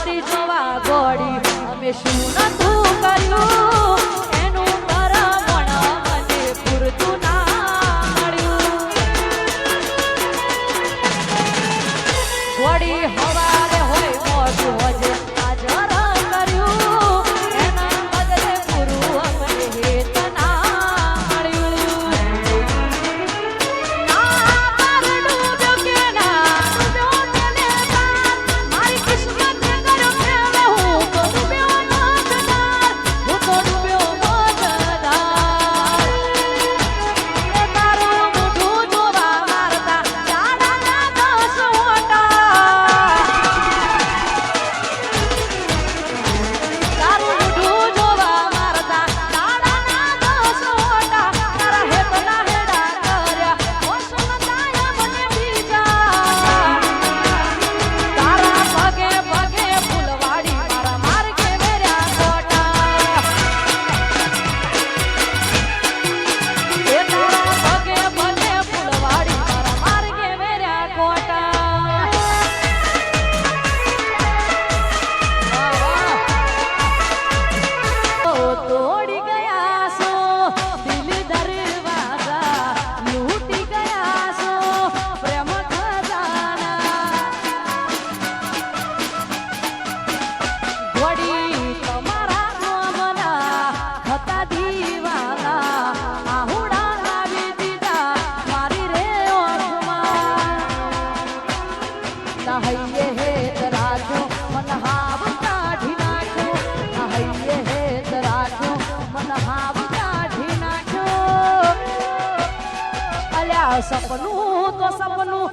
ઘડી જોવા ગોળી અમે શું નતું કર્યું એનું કરમણ મને પૂરતું ના મળ્યું ગોળી હવારે હોય મોટું હોજે હાજર કર્યું એના બદલે પૂરું અમને હેત ના મળ્યું ના મારું ડૂબ્યો કે ના ડૂબ્યો તેને મારી કિસ્મત કર્યો પ્રેમે હું તો ડૂબ્યો મજદાર હું તો ડૂબ્યો મજદાર એ તારું મોઢું જોવા મારતા જાડાના 10 ઓટા તારું મોઢું જોવા મારતા જાડાના 10 ઓટા તારા હેતના હેડા કર્યા ઓસમતાય મને બીજા તારા પગે પગે ફૂલવાડી મારા માર્ગે મેર્યા કોટા એ તારા પગે પગે ફૂલવાડી મારા માર્ગે મેર્યા કોટા તોડી ગયા છો દિલ દરવાજા લૂટી ગયા છો પ્રેમ ખજાના ઘોડી તમારા નામના હતા દીવાના આહુડા લાવી દીધા મારી રે ઓઠમાં નહૈયે હેત રાખો મન હાવ કાઢી નાખો નહૈયે હેત રાખો મન હાવ કાઢી નાખો અલ્યા સપનું તો સપનું